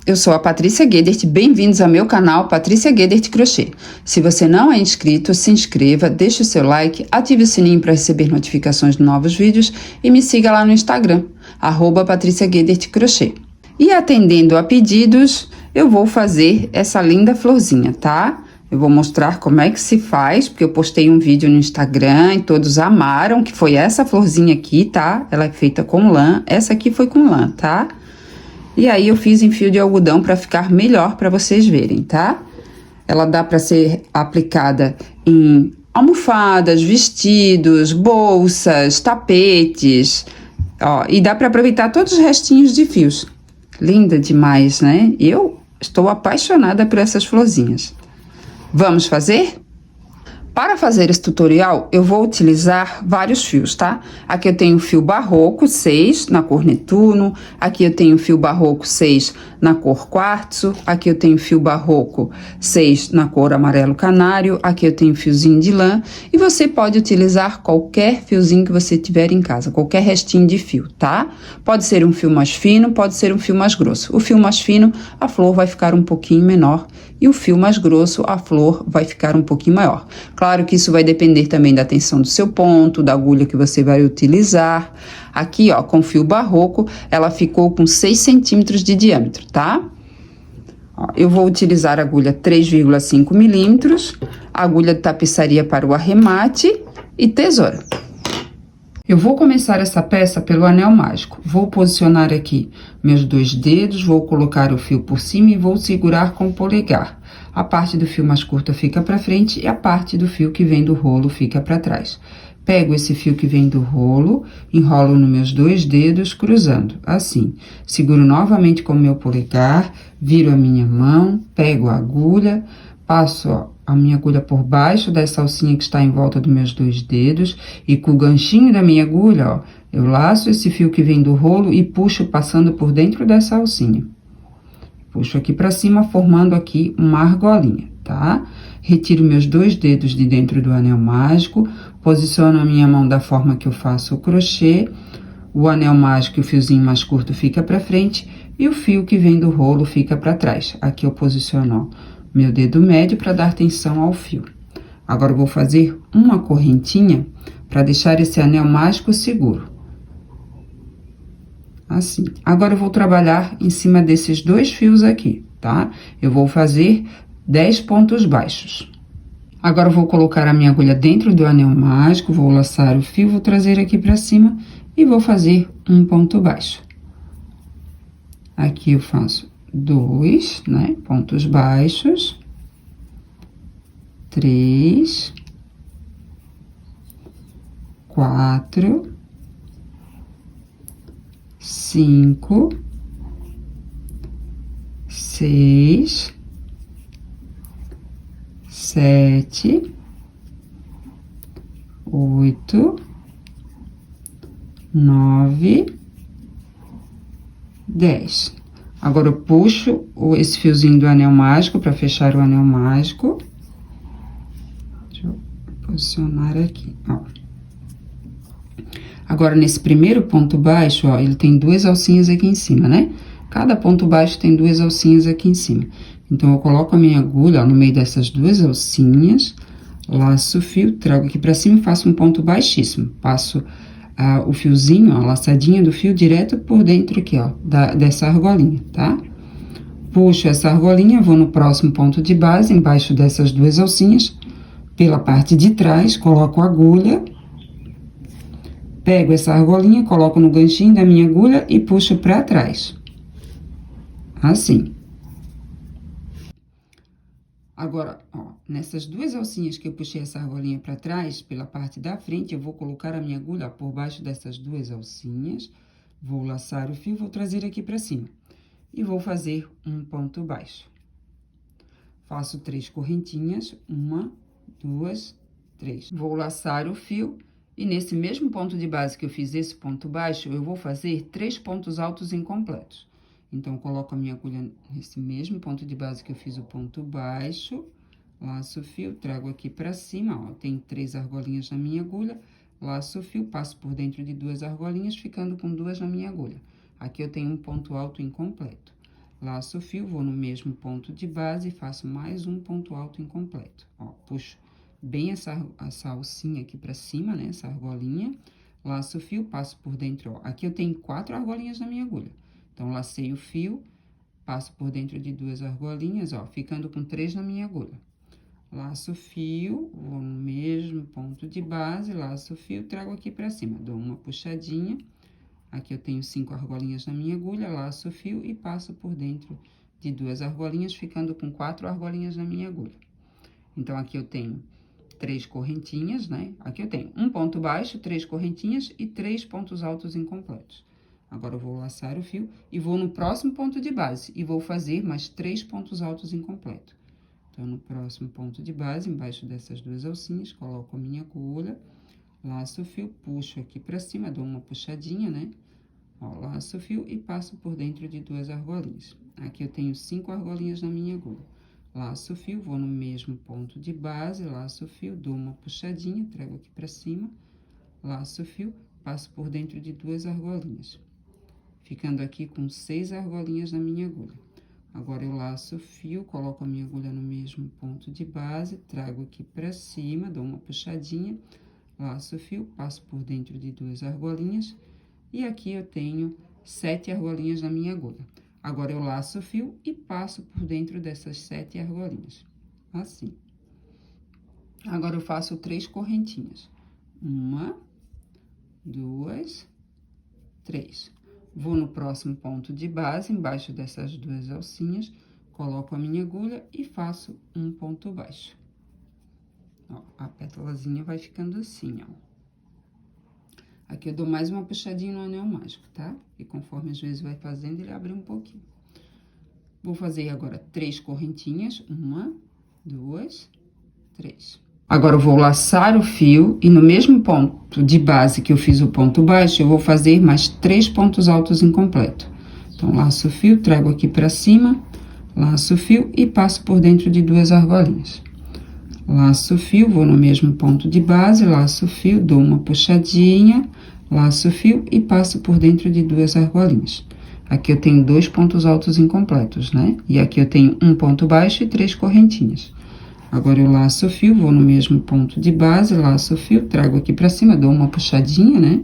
eu sou a Patrícia Guedert, bem-vindos ao meu canal Patrícia Guedert Crochê. Se você não é inscrito, se inscreva, deixe o seu like, ative o sininho para receber notificações de novos vídeos e me siga lá no Instagram, @Patrícia Guedert Crochê. E atendendo a pedidos, eu vou fazer essa linda florzinha, tá? Eu vou mostrar como é que se faz, porque eu postei um vídeo no Instagram e todos amaram, que foi essa florzinha aqui, tá? Ela é feita com lã, essa aqui foi com lã, tá? E aí eu fiz em fio de algodão para ficar melhor para vocês verem, tá? Ela dá para ser aplicada em almofadas, vestidos, bolsas, tapetes, ó, e dá para aproveitar todos os restinhos de fios. Linda demais, né? Eu estou apaixonada por essas florzinhas. Vamos fazer? Para fazer esse tutorial, eu vou utilizar vários fios, tá? Aqui eu tenho fio barroco 6 na cor Netuno, aqui eu tenho fio barroco 6 na cor quartzo, aqui eu tenho fio barroco 6 na cor amarelo canário, aqui eu tenho fiozinho de lã, e você pode utilizar qualquer fiozinho que você tiver em casa, qualquer restinho de fio, tá? Pode ser um fio mais fino, pode ser um fio mais grosso. O fio mais fino, a flor vai ficar um pouquinho menor, e o fio mais grosso, a flor vai ficar um pouquinho maior. Claro que isso vai depender também da tensão do seu ponto, da agulha que você vai utilizar. Aqui, ó, com fio barroco, ela ficou com 6 centímetros de diâmetro, tá? Ó, eu vou utilizar a agulha 3,5 milímetros, agulha de tapeçaria para o arremate e tesoura. Eu vou começar essa peça pelo anel mágico. Vou posicionar aqui meus 2 dedos, vou colocar o fio por cima e vou segurar com o polegar. A parte do fio mais curta fica para frente e a parte do fio que vem do rolo fica para trás. Pego esse fio que vem do rolo, enrolo nos meus 2 dedos, cruzando, assim. Seguro novamente com o meu polegar, viro a minha mão, pego a agulha, passo, ó, a minha agulha por baixo dessa alcinha que está em volta dos meus 2 dedos e com o ganchinho da minha agulha, ó, eu laço esse fio que vem do rolo e puxo passando por dentro dessa alcinha. Puxo aqui pra cima, formando aqui uma argolinha, tá? Retiro meus 2 dedos de dentro do anel mágico, posiciono a minha mão da forma que eu faço o crochê, o anel mágico e o fiozinho mais curto fica pra frente e o fio que vem do rolo fica pra trás. Aqui eu posiciono, ó, meu dedo médio para dar tensão ao fio. Agora, eu vou fazer uma correntinha para deixar esse anel mágico seguro. Assim. Agora, eu vou trabalhar em cima desses 2 fios aqui, tá? Eu vou fazer 10 pontos baixos. Agora, eu vou colocar a minha agulha dentro do anel mágico, vou laçar o fio, vou trazer aqui para cima e vou fazer um ponto baixo. Aqui eu faço 2, né, pontos baixos, 3, 4, 5, 6, 7, 8, 9, 10. Agora, eu puxo esse fiozinho do anel mágico para fechar o anel mágico. Deixa eu posicionar aqui, ó. Agora, nesse primeiro ponto baixo, ó, ele tem 2 alcinhas aqui em cima, né? Cada ponto baixo tem 2 alcinhas aqui em cima. Então, eu coloco a minha agulha, ó, no meio dessas 2 alcinhas, laço o fio, trago aqui pra cima e faço um ponto baixíssimo. Passo o fiozinho, ó, a laçadinha do fio direto por dentro aqui, ó, dessa argolinha, tá? Puxo essa argolinha, vou no próximo ponto de base, embaixo dessas 2 alcinhas, pela parte de trás, coloco a agulha, pego essa argolinha, coloco no ganchinho da minha agulha e puxo pra trás. Assim. Agora, ó, nessas 2 alcinhas que eu puxei essa argolinha pra trás, pela parte da frente, eu vou colocar a minha agulha, ó, por baixo dessas 2 alcinhas, vou laçar o fio, vou trazer aqui pra cima. E vou fazer um ponto baixo. Faço 3 correntinhas, 1, 2, 3. Vou laçar o fio e nesse mesmo ponto de base que eu fiz esse ponto baixo, eu vou fazer 3 pontos altos incompletos. Então, eu coloco a minha agulha nesse mesmo ponto de base que eu fiz o ponto baixo, laço o fio, trago aqui pra cima, ó, tem 3 argolinhas na minha agulha, laço o fio, passo por dentro de 2 argolinhas, ficando com 2 na minha agulha. Aqui eu tenho um ponto alto incompleto. laço o fio, vou no mesmo ponto de base e faço mais um ponto alto incompleto. Ó, puxo bem essa alcinha aqui pra cima, né, essa argolinha, laço o fio, passo por dentro, ó. Aqui eu tenho 4 argolinhas na minha agulha. Então, lacei o fio, passo por dentro de 2 argolinhas, ó, ficando com 3 na minha agulha. Laço o fio, vou no mesmo ponto de base, laço o fio, trago aqui pra cima, dou uma puxadinha. Aqui eu tenho 5 argolinhas na minha agulha, laço o fio e passo por dentro de 2 argolinhas, ficando com 4 argolinhas na minha agulha. Então, aqui eu tenho 3 correntinhas, né? Aqui eu tenho um ponto baixo, 3 correntinhas e 3 pontos altos incompletos. Agora, eu vou laçar o fio e vou no próximo ponto de base e vou fazer mais 3 pontos altos incompletos. Então, no próximo ponto de base, embaixo dessas 2 alcinhas, coloco a minha agulha, laço o fio, puxo aqui pra cima, dou uma puxadinha, né? Ó, laço o fio e passo por dentro de 2 argolinhas. Aqui eu tenho 5 argolinhas na minha agulha. Laço o fio, vou no mesmo ponto de base, laço o fio, dou uma puxadinha, trago aqui pra cima, laço o fio, passo por dentro de 2 argolinhas. Ficando aqui com 6 argolinhas na minha agulha. Agora, eu laço o fio, coloco a minha agulha no mesmo ponto de base, trago aqui pra cima, dou uma puxadinha, laço o fio, passo por dentro de 2 argolinhas, e aqui eu tenho 7 argolinhas na minha agulha. Agora, eu laço o fio e passo por dentro dessas 7 argolinhas, assim. Agora, eu faço 3 correntinhas. 1, 2, 3. Vou no próximo ponto de base, embaixo dessas 2 alcinhas, coloco a minha agulha e faço um ponto baixo. Ó, a pétalazinha vai ficando assim, ó. Aqui eu dou mais uma puxadinha no anel mágico, tá? E conforme às vezes vai fazendo, ele abre um pouquinho. Vou fazer agora 3 correntinhas. 1, 2, 3. Agora, eu vou laçar o fio e no mesmo ponto de base que eu fiz o ponto baixo, eu vou fazer mais 3 pontos altos incompletos. Então, laço o fio, trago aqui pra cima, laço o fio e passo por dentro de 2 argolinhas. Laço o fio, vou no mesmo ponto de base, laço o fio, dou uma puxadinha, laço o fio e passo por dentro de 2 argolinhas. Aqui eu tenho 2 pontos altos incompletos, né? E aqui eu tenho um ponto baixo e 3 correntinhas. Agora, eu laço o fio, vou no mesmo ponto de base, laço o fio, trago aqui pra cima, dou uma puxadinha, né?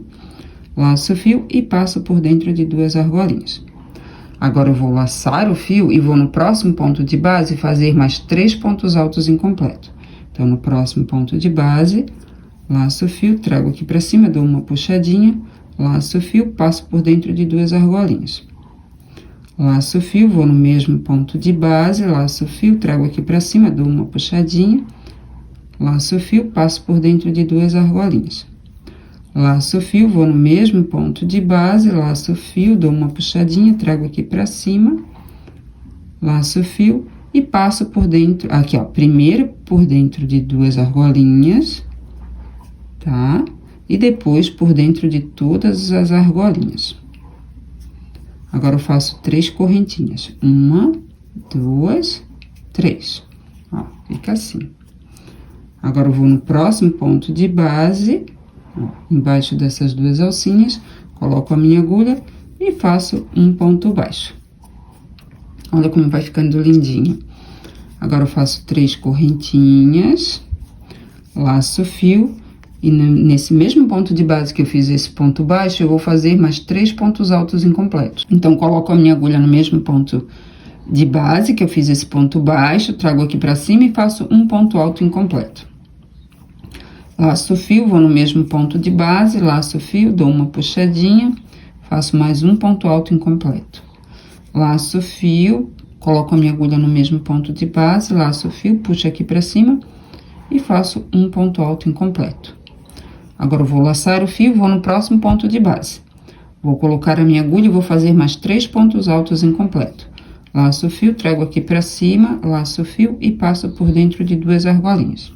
Laço o fio e passo por dentro de 2 argolinhas. Agora, eu vou laçar o fio e vou no próximo ponto de base fazer mais 3 pontos altos incompletos. Então, no próximo ponto de base, laço o fio, trago aqui pra cima, dou uma puxadinha, laço o fio, passo por dentro de 2 argolinhas. Laço o fio, vou no mesmo ponto de base, laço o fio, trago aqui pra cima, dou uma puxadinha, laço o fio, passo por dentro de 2 argolinhas. Laço o fio, vou no mesmo ponto de base, laço o fio, dou uma puxadinha, trago aqui pra cima, laço o fio e passo por dentro, aqui ó, primeiro por dentro de 2 argolinhas, tá? E depois por dentro de todas as argolinhas. Agora, eu faço 3 correntinhas. 1, 2, 3. Ó, fica assim. Agora, eu vou no próximo ponto de base, ó, embaixo dessas 2 alcinhas, coloco a minha agulha e faço um ponto baixo. Olha como vai ficando lindinho. Agora, eu faço 3 correntinhas, laço o fio. E nesse mesmo ponto de base que eu fiz esse ponto baixo, eu vou fazer mais 3 pontos altos incompletos. Então, coloco a minha agulha no mesmo ponto de base que eu fiz esse ponto baixo, trago aqui pra cima e faço um ponto alto incompleto. Laço o fio, vou no mesmo ponto de base, laço o fio, dou uma puxadinha, faço mais um ponto alto incompleto. Laço o fio, coloco a minha agulha no mesmo ponto de base, laço o fio, puxo aqui pra cima e faço um ponto alto incompleto. Agora, eu vou laçar o fio, vou no próximo ponto de base. Vou colocar a minha agulha e vou fazer mais 3 pontos altos incompletos. Laço o fio, trago aqui pra cima, laço o fio e passo por dentro de 2 argolinhas.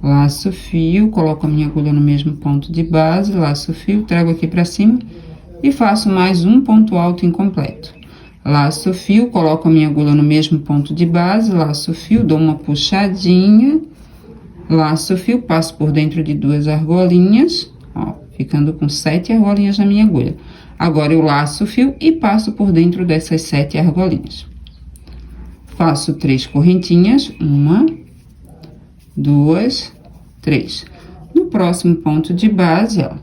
Laço o fio, coloco a minha agulha no mesmo ponto de base, laço o fio, trago aqui pra cima e faço mais um ponto alto incompleto. Laço o fio, coloco a minha agulha no mesmo ponto de base, laço o fio, dou uma puxadinha, laço o fio, passo por dentro de 2 argolinhas, ó, ficando com 7 argolinhas na minha agulha. Agora, eu laço o fio e passo por dentro dessas 7 argolinhas. Faço 3 correntinhas, 1, 2, 3. No próximo ponto de base, ó,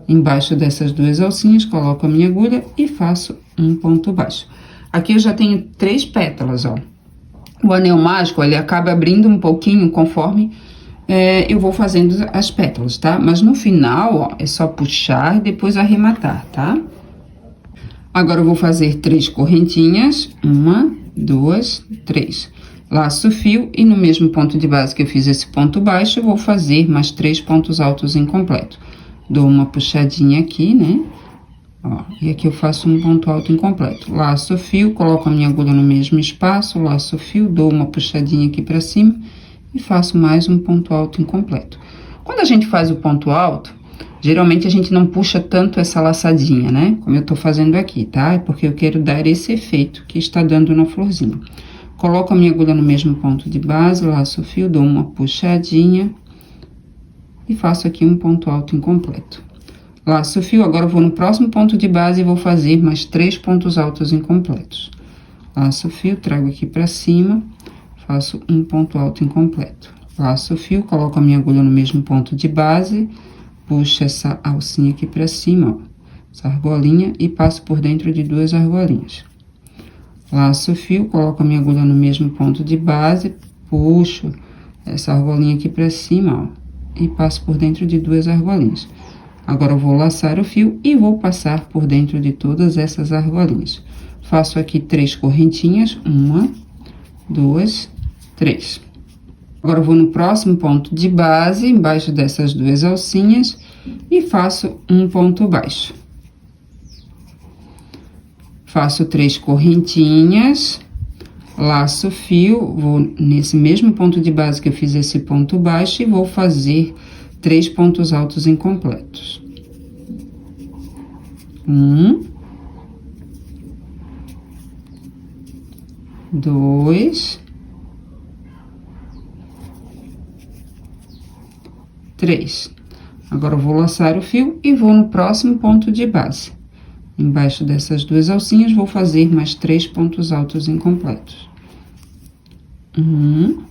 embaixo dessas 2 alcinhas, coloco a minha agulha e faço um ponto baixo. Aqui eu já tenho 3 pétalas, ó. O anel mágico, ele acaba abrindo um pouquinho conforme eu vou fazendo as pétalas, tá? Mas no final, ó, é só puxar e depois arrematar, tá? Agora, eu vou fazer 3 correntinhas, 1, 2, 3. Laço o fio e no mesmo ponto de base que eu fiz esse ponto baixo, eu vou fazer mais 3 pontos altos incompleto. Dou uma puxadinha aqui, né? Ó, e aqui eu faço um ponto alto incompleto. Laço o fio, coloco a minha agulha no mesmo espaço, laço o fio, dou uma puxadinha aqui pra cima e faço mais um ponto alto incompleto. Quando a gente faz o ponto alto, geralmente a gente não puxa tanto essa laçadinha, né? Como eu tô fazendo aqui, tá? É porque eu quero dar esse efeito que está dando na florzinha. Coloco a minha agulha no mesmo ponto de base, laço o fio, dou uma puxadinha e faço aqui um ponto alto incompleto. Laço o fio, agora eu vou no próximo ponto de base e vou fazer mais 3 pontos altos incompletos. Laço o fio, trago aqui pra cima, faço um ponto alto incompleto. Laço o fio, coloco a minha agulha no mesmo ponto de base, puxo essa alcinha aqui pra cima, ó, essa argolinha, e passo por dentro de 2 argolinhas. Laço o fio, coloco a minha agulha no mesmo ponto de base, puxo essa argolinha aqui pra cima, ó, e passo por dentro de 2 argolinhas. Agora, eu vou laçar o fio e vou passar por dentro de todas essas argolinhas. Faço aqui 3 correntinhas, 1, 2, 3. Agora, eu vou no próximo ponto de base, embaixo dessas 2 alcinhas, e faço um ponto baixo. Faço 3 correntinhas, laço o fio, vou nesse mesmo ponto de base que eu fiz esse ponto baixo e vou fazer 3 pontos altos incompletos. 1, 2, 3. Agora, eu vou laçar o fio e vou no próximo ponto de base. Embaixo dessas 2 alcinhas, vou fazer mais 3 pontos altos incompletos. 1.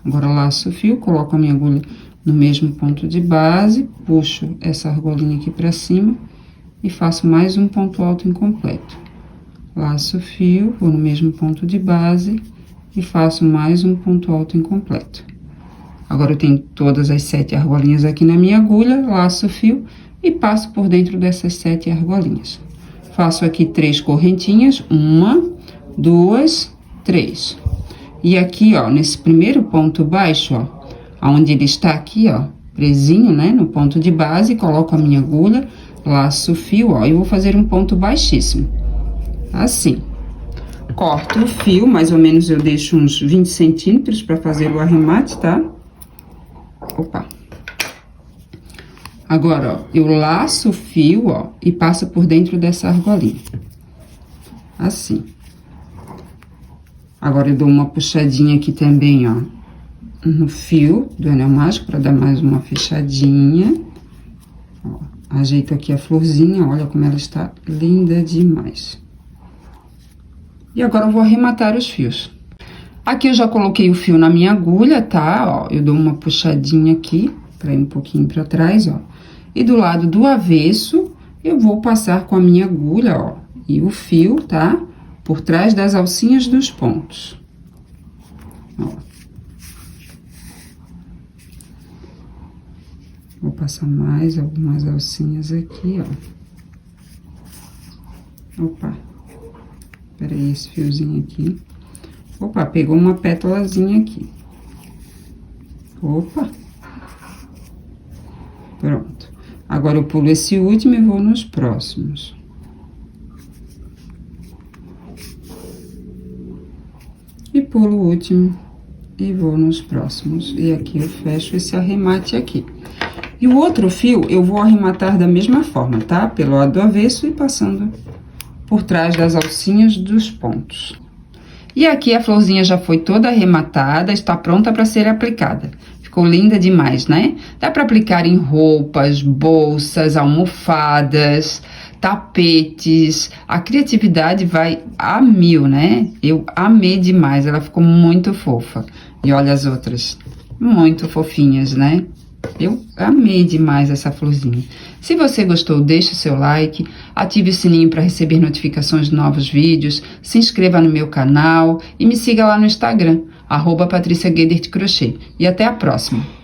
Agora, laço o fio, coloco a minha agulha no mesmo ponto de base, puxo essa argolinha aqui pra cima e faço mais um ponto alto incompleto. Laço o fio, vou no mesmo ponto de base e faço mais um ponto alto incompleto. Agora, eu tenho todas as 7 argolinhas aqui na minha agulha, laço o fio e passo por dentro dessas 7 argolinhas. Faço aqui 3 correntinhas, 1, 2, 3. E aqui, ó, nesse primeiro ponto baixo, ó, onde ele está aqui, ó, presinho, né, no ponto de base, coloco a minha agulha, laço o fio, ó, e vou fazer um ponto baixíssimo. Assim. Corto o fio, mais ou menos eu deixo uns 20 centímetros para fazer o arremate, tá? Opa. Agora, ó, eu laço o fio, ó, e passo por dentro dessa argolinha. Assim. Agora, eu dou uma puxadinha aqui também, ó, no fio do anel mágico, para dar mais uma fechadinha. Ó, ajeito aqui a florzinha, olha como ela está linda demais. E agora, eu vou arrematar os fios. Aqui, eu já coloquei o fio na minha agulha, tá? Ó, eu dou uma puxadinha aqui, pra ir um pouquinho pra trás, ó. E do lado do avesso, eu vou passar com a minha agulha, ó, e o fio, tá? Por trás das alcinhas dos pontos. Ó. Vou passar mais algumas alcinhas aqui, ó. Opa. Peraí, esse fiozinho aqui. Opa, pegou uma pétalazinha aqui. Opa. Pronto. Agora, eu pulo esse último e vou nos próximos. E pulo o último e vou nos próximos. E aqui eu fecho esse arremate aqui. E o outro fio, eu vou arrematar da mesma forma, tá? Pelo lado do avesso e passando por trás das alcinhas dos pontos. E aqui a florzinha já foi toda arrematada, está pronta para ser aplicada. Ficou linda demais, né? Dá para aplicar em roupas, bolsas, almofadas, tapetes. A criatividade vai a mil, né? Eu amei demais, ela ficou muito fofa. E olha as outras, muito fofinhas, né? Eu amei demais essa florzinha. Se você gostou, deixe o seu like, ative o sininho para receber notificações de novos vídeos, se inscreva no meu canal e me siga lá no Instagram, @PatriciaGuedes Crochê. E até a próxima!